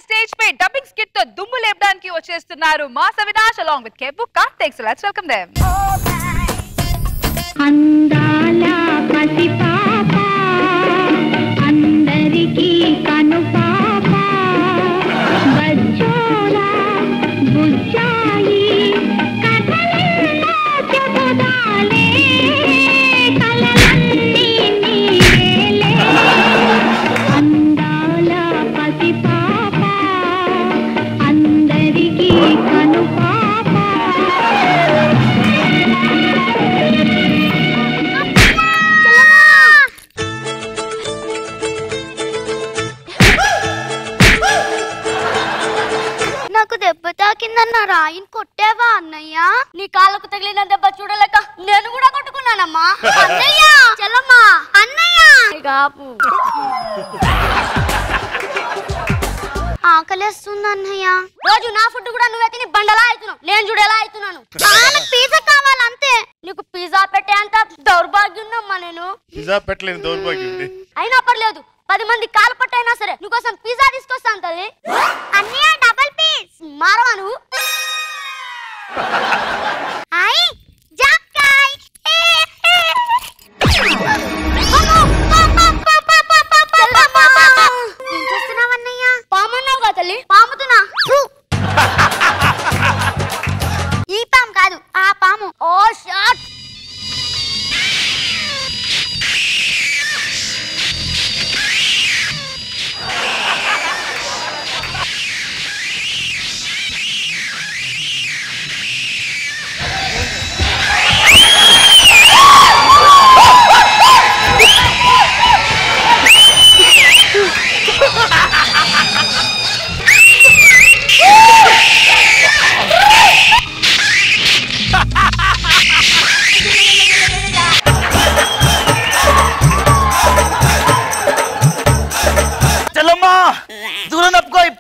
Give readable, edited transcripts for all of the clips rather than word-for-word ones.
Stage పై dubbing skit తో దుమ్ము లేపడానికి వచ్చేస్తున్నారు మాస్ అవినాష్ along with కేపు Karthik. So let's welcome them. అందాల పసి పాప అందరికీ కను పాప బచ్చోలా బుజ్జాయి కథలెన్నో చెబుతాలే కలలన్నీ నీవేలే అందాల పసి పాప అందరికీ కను పాప నాకు దెబ్బ తాకిందన్న రాయిని కొట్టావా అన్నయ్య? నీ కాళ్ళకు తగిలిన దెబ్బ చూడలేక నేను కూడా కొట్టుకున్నానమ్మా. అన్నయ్య చెల్లమ్మా అన్నయ్య ఆకలేస్తుంది అన్నయ్య. రోజు నా ఫుడ్ కూడా నువ్వే తిని బండలా అవుతున్నావు. నేను చూడు ఎలా అవుతున్నాను. పిజ్జా కావాలంతే. నీకు పిజ్జా పెట్టే అంత దౌర్భాగ్యున్నమ్మా. నేను పిజ్జా పెట్టలేని దౌర్భాగ్యం అయినా పర్లేదు, 10 మంది కాలు పట్టైనా సరే నువ్వు కోసం పిజ్జా తీసుకొస్తాను తల్లి. అన్నయ్య డబుల్ పీస్ మారవా నువ్వు? హాయ్ జాక్కాయ్ ఏం చేస్తున్నావు అన్నయ్య? పామన్నావు కదా తల్లి. పాముతున్నా. ఈ పాము కాదు ఆ పాము. ఓ షాట్.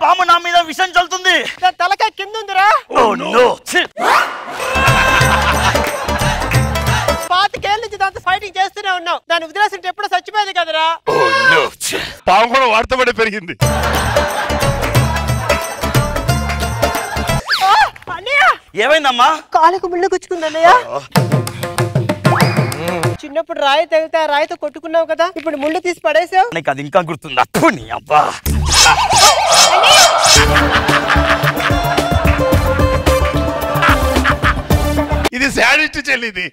పాము నా మీద విషం చల్లుతుంది. తలకాయ కింద ఉందిరా. పాతికేళ్ళ నుంచి దాంతో ఫైటింగ్ చేస్తూనే ఉన్నావు. దాన్ని వదిలేసింటే ఎప్పుడో చచ్చిపోయేది కదరా. పాము కూడా వాడితో పడే పెరిగింది. ఏమైందమ్మా? కాలుకు ముళ్ళు గుచ్చుకుంది అన్నయ్య. చిన్నప్పుడు రాయి తగిలితే ఆ రాయితో కొట్టుకున్నావు కదా, ఇప్పుడు ముళ్ళు తీసి పడేసావు. నీకు అది ఇంకా గుర్తుంది? అప్పు నీ అబ్బా. ఇది శాడిస్ట్ చెల్లిది.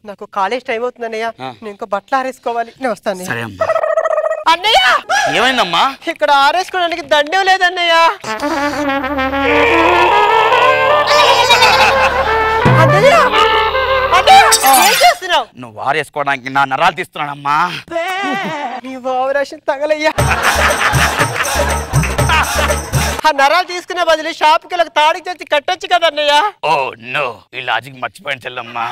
నాకు కాలేజ్ టైం అవుతుంది అన్నయ్య. నేను ఇంకా బట్టలు ఆరేసుకోవాలి. నేను వస్తాను. సరే అమ్మా. అన్నయ్య ఏమైందమ్మా? ఇక్కడ ఆరేసుకోవడానికి దండం లేదన్నయ్య. నువ్వు ఆరేసుకోవడానికి నా నరాలు తీస్తున్నానమ్మా. నీ ఓవరాక్షన్ తగలయ్యా. ఆ నరాలు తీసుకునే బదులు షాప్కి ఒక తాడికి తెచ్చి కట్టొచ్చు కదా అన్నయ్య. ఓ నో, ఈ లాజిక్ మర్చిపోయాను చెల్లమ్మా.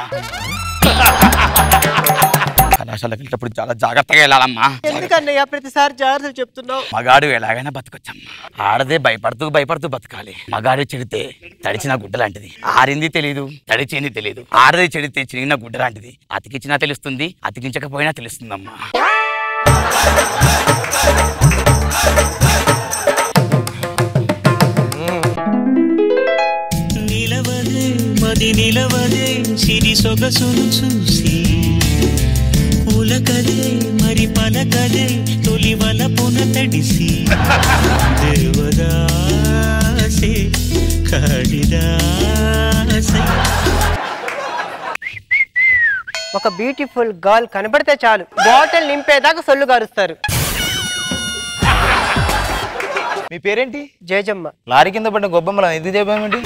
కళాశాలకు వెళ్ళేటప్పుడు చాలా జాగ్రత్తగా వెళ్ళాలమ్మా. ఎందుకన్నయ్య ప్రతిసారి జాగ్రత్తలు చెప్తున్నావు? మగాడు ఎలాగైనా బతకొచ్చమ్మా. ఆడదే భయపడుతూ భయపడుతూ బతకాలి. మగాడు చెడితే తడిచిన గుడ్డ లాంటిది. ఆరింది తెలీదు, తడిచింది తెలీదు. ఆడది చెడితే చిరిగిన గుడ్డ లాంటిది. అతికించినా తెలుస్తుంది, అతికించకపోయినా తెలుస్తుందమ్మా. నిలవదే మది నిలవదే సిరి సొగసును చూసి ఉలకదే మరి పలకదే తొలి వలపున తడిసి దేవదాసే కాళిదాసే. ఒక బ్యూటిఫుల్ గర్ల్ కనబడితే చాలు బాటిల్ నింపేదాకా సొల్లు గారుస్తారు. మీ పేరేంటి? జయజమ్మ. లారీ కింద పడిన గొబ్బమ్మల ఎందుకు చెప్పామేంటి?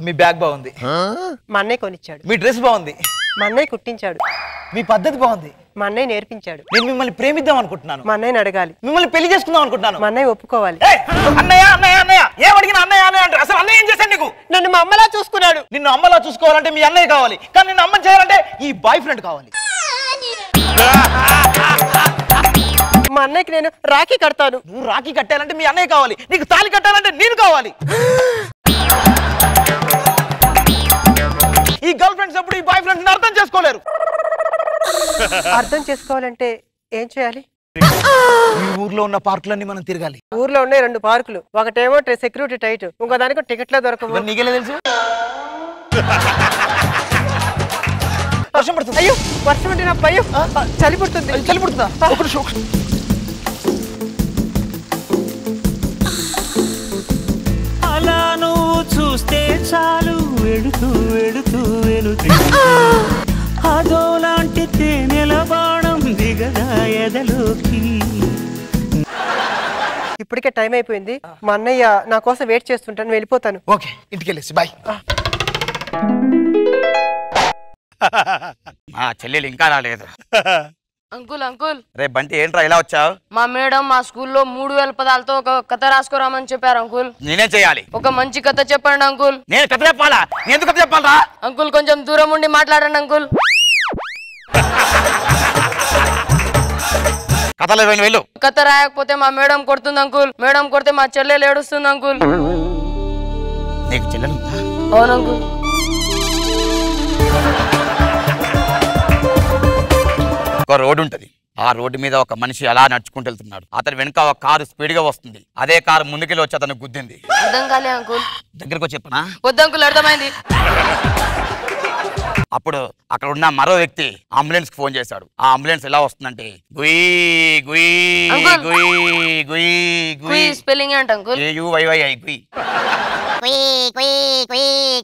మీ బ్యాగ్ బాగుంది. మా అన్నయ్య కొనిచ్చాడు. మీ డ్రెస్ బాగుంది. మా అన్నయ్య కుట్టించాడు. మీ పద్ధతి బాగుంది. మా అన్నయ్య నేర్పించాడు. నేను మిమ్మల్ని ప్రేమిద్దాం అనుకుంటున్నాను. మా అన్నయ్యని అడగాలి. మిమ్మల్ని పెళ్లి చేసుకుందాం అనుకుంటున్నాను. మా అన్నయ్య ఒప్పుకోవాలి. అన్నయ్య అన్నయ్య అన్నయ్య ఏం అడిగిన అన్నయ్య అన్నయ్య అంటే అసలు అన్నయ్య ఏం చేశాడు నీకు? నన్ను మా అమ్మలా చూసుకున్నాడు. నిన్ను అమ్మలా చూసుకోవాలంటే మీ అన్నయ్య కావాలి. కానీ నిన్ను అమ్మని చేయాలంటే ఈ బాయ్ ఫ్రెండ్ కావాలి. మా అన్నయ్యకి నేను రాఖీ కడతాను. నువ్వు రాఖీ కట్టాలంటే మీ అన్నయ్య కావాలి. నీకు తాళి కట్టాలంటే నేను కావాలి. ఈ గర్ల్ ఫ్రెండ్స్ ఎప్పుడు ఈ బాయ్ ఫ్రెండ్స్ అర్థం చేసుకోలేరు. అర్థం చేసుకోవాలంటే ఏం చేయాలి? ఈ ఊర్లో ఉన్న పార్కులన్నీ మనం తిరగాలి. ఊర్లో ఉన్నాయి 2 పార్కులు, ఒకటేమో సెక్యూరిటీ టైట్, ఇంకో దానికి టికెట్లే దొరకవు. నీకెలా తెలుసు? వర్షం పడుతుంది. అయ్యో వర్షం అంటే నా భయం, చలి పుడుతుంది. చలి పుడుతుందా? అలా నువ్వు చూస్తే చాలు వెళుతూ వెళుతూ వెళుతూ అదోలాంటి తేనెల బాణం దిగదా ఎదలోకి. ఇప్పటికే టైం అయిపోయింది, మా అన్నయ్య నా కోసం వెయిట్ చేస్తుంటాను, వెళ్ళిపోతాను. ఓకే, ఇంటికి వెళ్ళేసి బాయ్. మా చెల్లెలు ఇంకా రాలేదు. అంకుల్ అంకుల్ రే బంటి ఏంట్రా ఇలా వచ్చావు? మా మేడం మా స్కూల్లో 3000 పదాలతో ఒక కథ రాసుకోరామని చెప్పారు అంకుల్. నేనేం చేయాలి? ఒక మంచి కథ చెప్పండి అంకుల్. నేను కథ చెప్పాలా? నేను ఎందుకు కథ చెప్పాలరా? అంకుల్ కొంచెం దూరం ఉండి మాట్లాడండి అంకుల్. కథలో వెళ్ళు. కథ రాయకపోతే మా మేడం కొడుతుంది అంకుల్. మేడం కొడితే మా చెల్లెలు ఏడుస్తుంది అంకుల్. నీకు చెల్లెలుందా? అవును అంకుల్. ఒక రోడ్డు ఉంటది, ఆ రోడ్డు మీద ఒక మనిషి అలా నడుచుకుంటూ వెళ్తున్నాడు. అతని వెనుక ఒక కారు స్పీడ్ గా వస్తుంది. అదే కారు ముందుకెళ్ళి వచ్చి అతను గుద్దింది. అర్థం కాలే అంకుల్. దగ్గరకు వచ్చి చెప్పనా? వద్దు అంకుల్, అర్థమైంది. అప్పుడు అక్కడ ఉన్న మరో వ్యక్తి అంబులెన్స్ కి ఫోన్ చేశాడు. ఆ అంబులెన్స్ ఎలా వస్తుందంటే గుయ్ గుయ్ అంకుల్. గుయ్ గుయ్ గుయ్ స్పెల్లింగ్ ఏంటి అంకుల్? AUYYI గుయ్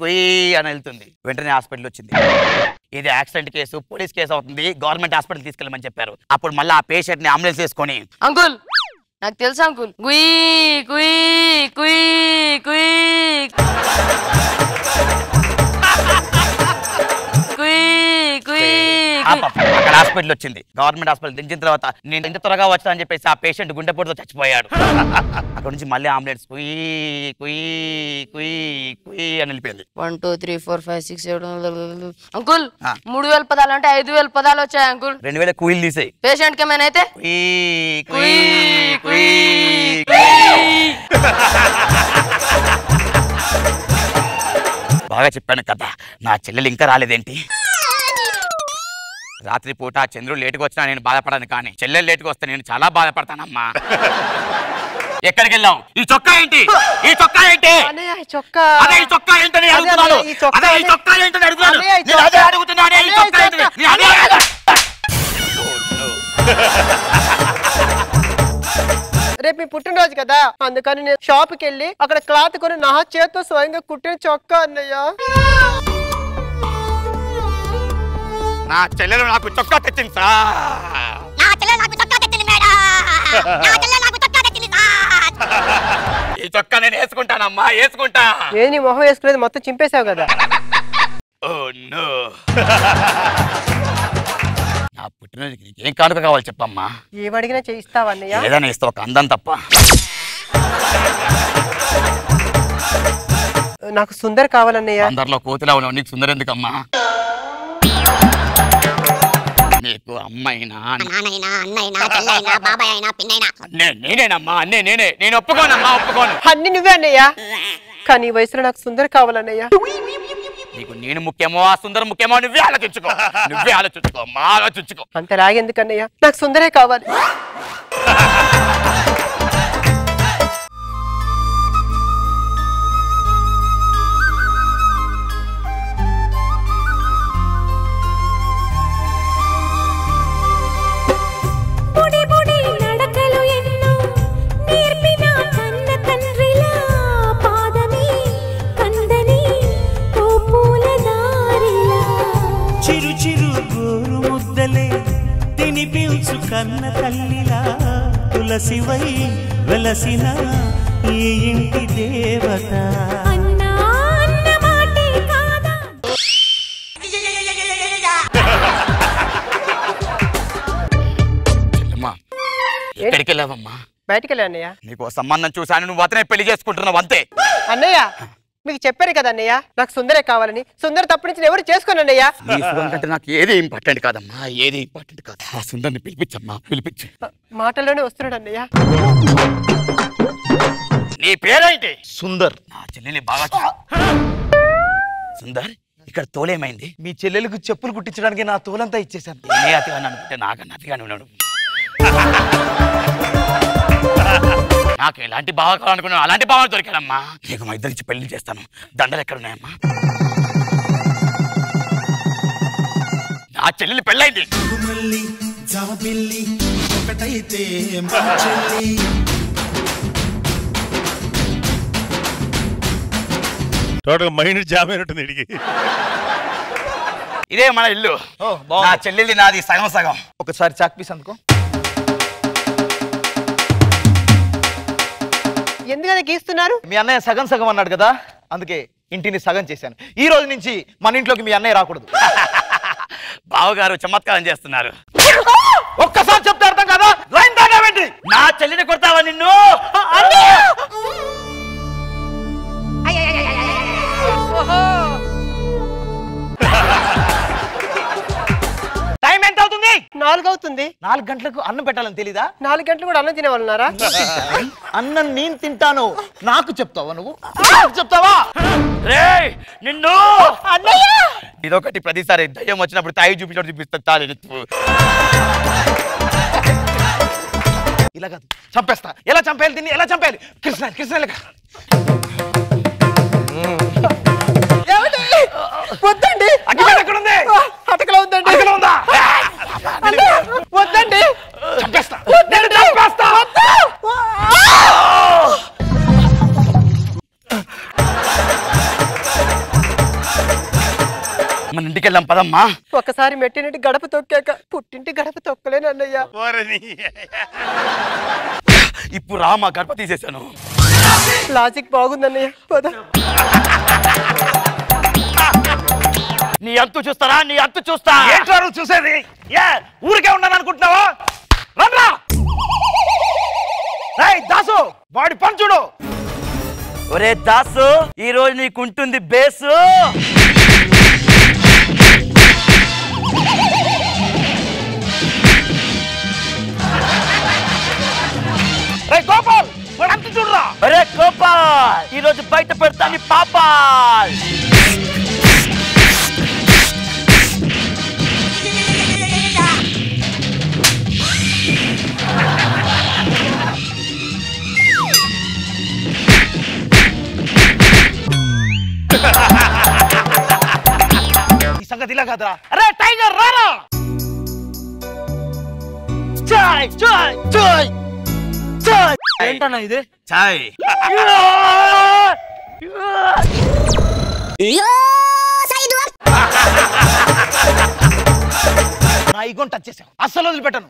గుయ్ అని వెళ్తుంది. వెంటనే హాస్పిటల్ వచ్చింది. ఇది యాక్సిడెంట్ కేసు, పోలీస్ కేసు అవుతుంది, గవర్నమెంట్ హాస్పిటల్ తీసుకెళ్ళమని చెప్పారు. అప్పుడు మళ్ళీ ఆ పేషెంట్ ని అంబులెన్స్ వేసుకొని అంకుల్ నాకు తెలుసా అంకుల్. గుయ్ గుయ్ గుయ్ గుయ్ అక్కడ హాస్పిటల్ వచ్చింది. గవర్నమెంట్ హాస్పిటల్ దించిన తర్వాత నేను ఎంత త్వరగా వచ్చా అని చెప్పేసి ఆ పేషెంట్ గుండెపోటుతో చచ్చిపోయాడు. అక్కడ నుంచి మళ్ళీ అంబులెన్స్ కుయ్ కుయ్ కుయ్ కుయ్ అని వెళ్ళిపోయింది. 1 2 3 4 5 6 7 అంకుల్ 3000 పదాలు అంటే 5000 పదాలు వచ్చాయి అంకుల్. 2000 కుయిలు తీసేయి. పేషెంట్ కి ఏమైనా అయితే కుయ్ కుయ్ బాగా చెప్పాను కదా. నా చెల్లెలు ఇంకా రాలేదేంటి? రాత్రి పూట చంద్రుడు లేటుగా వచ్చినా నేను బాధపడను, కానీ చెల్లెలు లేటుగా వస్తే నేను చాలా బాధపడతానమ్మా. ఎక్కడికి వెళ్ళావు? ఈ చొక్కా ఏంటి? ఈ చొక్కా ఏంటి? చొక్కా అదే ఈ చొక్కా ఏంటని అడుగుతున్నాను. అదే ఈ చొక్కా ఏంటని అడుగుతున్నాను. నేను అదే అడుగుతున్నాను. ఈ చొక్కా ఏంటని నేను అదే రేపు మీ పుట్టినరోజు కదా, అందుకని నేను షాప్కి వెళ్ళి అక్కడ క్లాత్ కొని నా చేతితో స్వయంగా కుట్టిన చొక్కా అన్నయ్య. నా చెల్లెలు నాకు చొక్కా తెచ్చింది సార్. ఈ చొక్కా నేను వేసుకుంటానమ్మా, వేసుకుంటా. ఏది నీ మొహం వేసుకునేది మొత్తం చింపేశావు కదా. నా పుట్టినరోజుకి ఏం కానుక కావాలి చెప్పమ్మా. ఏమడిగినా చేయిస్తావా అన్నయ్య? ఏదైనా ఇస్తా, ఒక అందం తప్ప. నాకు సుందర్ కావాలన్నయ్య. అందరిలో కోతిలా ఉన్నావు, నీకు సుందర్ ఎందుకమ్మా? నీకు అమ్మైనా నేనేనమ్మా, అన్నే నేనే. నేను ఒప్పుకోనమ్మా, ఒప్పుకోను. అన్ని నువ్వే అన్నయ్య, కానీ ఈ వయసులో నాకు సుందర్ కావాలన్నయ్య. నీకు నేను ముఖ్యమో ఆ సుందరం ముఖ్యమో నువ్వే ఆలోచించుకో. నువ్వే ఆలోచించుకో అమ్మా, ఆలోచించుకో. అంత లాగెందుకన్నయ్య, నాకు సుందరే కావాలి. చిరు చిరు గోరు ముద్దలే తినిపించు కన్న తల్లిలా తులసివై వెలసిన ఈ ఇంటి దేవత. ఎక్కడికి వెళ్ళావమ్మా? బయటికి వెళ్ళా అన్నయ్య. నీకు సంబంధం చూసాను, నువ్వు అతనే పెళ్లి చేసుకుంటున్నావు అంతే. అన్నయ్య మీకు చెప్పారు కదా అన్నయ్య, నాకు సుందరే కావాలని. సుందర తప్ప నుంచి ఎవరు చేసుకోను అన్నయ్య. నీ సుఖం కంటే నాకు ఏది ఇంపార్టెంట్ కాదమ్మా, ఏది ఇంపార్టెంట్ కాదు. ఆ సుందర్ని పిలిపించమ్మా, పిలిపించు. మాటల్లోనే వస్తున్నాడు అన్నయ్య. నీ పేరేంటి? సుందర్. నా చెల్లెని బాగా సుందర్, ఇక్కడ తోలేమైంది? మీ చెల్లెలకు చెప్పులు కుట్టించడానికి నా తోలంతా ఇచ్చేసాను. నేనే అతిగా అనుకుంటే నాకన్నా అతిగానే ఉన్నాడు. నాకు ఎలాంటి బావ కావాలనుకున్నా అలాంటి బావ దొరికాడమ్మా. నీకు మా ఇద్దరికి పెళ్లి చేస్తాను. దండలు ఎక్కడ ఉన్నాయమ్మా? నా చెల్లెలు పెళ్ళైంది. టోటల్ మైండ్ జామ్ అయినట్టుంది ఇడికి. ఇదే మన ఇల్లు. నా చెల్లెల్ది నాది సగం సగం. ఒకసారి చాక్ పీస్ అందుకో. ఎందుకని గీస్తున్నారు? మీ అన్నయ్య సగం సగం అన్నాడు కదా, అందుకే ఇంటిని సగం చేశాను. ఈ రోజు నుంచి మన ఇంట్లోకి మీ అన్నయ్య రాకూడదు. బావగారు చమత్కారం చేస్తున్నారు. ఒక్కసారి చెప్తే అర్థం కదా, లైన్ దాటావేంటి? నా చెల్లిని కొడతావా నిన్ను? టైం ఎంత అవుతుంది? 4 అవుతుంది. 4 గంటలకు అన్నం పెట్టాలని తెలీదా? 4 గంటలు కూడా అన్నం తినేవాళ్ళన్నారా? అన్నం నేను తింటాను, నాకు చెప్తావా నువ్వు? నాకు చెప్తావా? రేయ్ నిన్ను ఇదొకటి ప్రతిసారి దయ్యం వచ్చినప్పుడు తాయి చూపిస్తా చాలు. ఇలా కాదు, చంపేస్తా. ఎలా చంపేయాలి దీన్ని? ఎలా చంపేయాలి? కృష్ణ కృష్ణ వద్దండి. అగ్గిపేట ఎక్కడ ఉంది? అటకలో ఉందండి. అటకలో ఉందా? వద్దండి. చంపేస్తా. చంపేస్తా. మన ఇంటికి వెళ్దాం పదమ్మా. ఒకసారి మెట్టినట్టు గడప తొక్కాక పుట్టింటి గడప తొక్కలేను అన్నయ్య. ఇప్పుడు రా, మా గడప తీసేశాను. లాజిక్ బాగుందన్నయ్య. పద. నీ అంతు చూస్తారా? నీ అంతు చూస్తా. ఏంట్రా నువ్వు చూసేది? ఏ ఊరికే ఉన్నాను అనుకుంటున్నావా? రండ్రా. రేయ్ దాసు, వాడి పని చూడు. ఒరే దాసు, ఈ రోజు నీకుంటుంది బేసు. రే గోపాల్, వాడు అంత చూడరా. అరే గోపాల్, ఈ రోజు బయట పెడతాను పాపాల్. ఈ సంగతి ఇలా కాదురా. అరే టైగర్ రారా. చాయ్ చాయ్ చాయ్ చాయ్. ఏంటన్నా ఇది? చాయ్. నా ఈగోని టచ్ చేసావు, అస్సలు వదిలిపెట్టను.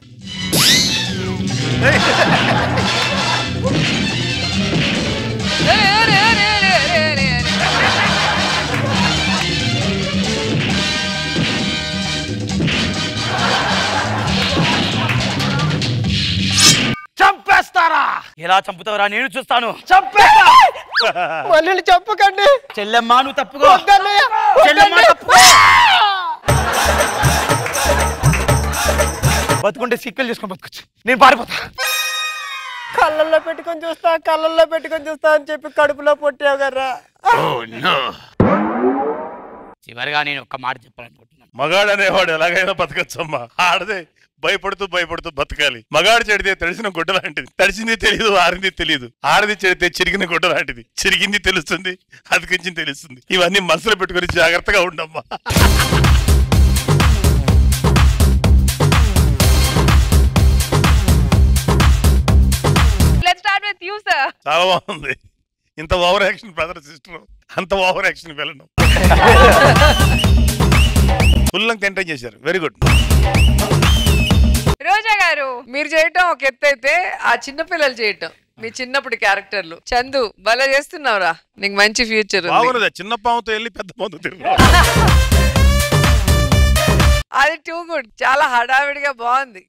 చంపేస్తారా? ఎలా చంపుతావురా? నేను చూస్తాను. చంపేస్తా. మళ్ళీ చెప్పకండి. చెల్లెమ్మా నువ్వు తప్పుకో. వద్దన్నయ్య. చెల్లెమ్మా తప్పుకో. బతుకుంటే సిక్కులు చేసుకొని బతుకొచ్చు. నేను పారిపోతా. కళ్ళల్లో పెట్టుకొని చూస్తా, కళ్ళల్లో పెట్టుకొని చూస్తా అని చెప్పి కడుపులో పొట్టావు కర్రా. చివరిగా నేను ఒక్క మాట చెప్పాలనుకుంటున్నాను. మగాడు అనేవాడు ఎలాగైనా బతకచ్చమ్మా. ఆడదే భయపడుతూ భయపడుతూ బతకాలి. మగాడు చెడితే తడిసిన గుడ్డ లాంటిది. తడిసింది తెలియదు, ఆరింది తెలియదు. ఆడది చెడితే చిరిగిన గుడ్డ లాంటిది. చిరిగింది తెలుస్తుంది, అతికించింది తెలుస్తుంది. ఇవన్నీ మనసులో పెట్టుకొని జాగ్రత్తగా ఉండమ్మా. చాలా బాగుంది. ఇంత ఓవర్ యాక్షన్ బ్రదర్ సిస్టర్, అంత ఓవర్ యాక్షన్ వెళ్ళను. ఫుల్ లెంగ్త్ ఎంటర్ చేశారు. Very good. రోజా గారు, మీరు చేయటం ఒక ఎత్తు అయితే ఆ చిన్న పిల్లలు చేయటం మీ చిన్నప్పుడు క్యారెక్టర్లు. చందు భలే చేస్తున్నావురా, నీకు మంచి ఫ్యూచర్. బాగున్నదా? చిన్న పాముతో వెళ్ళి పెద్ద పాముతో తిరుగు. అది టూ గుడ్, చాలా హడావిడిగా బాగుంది.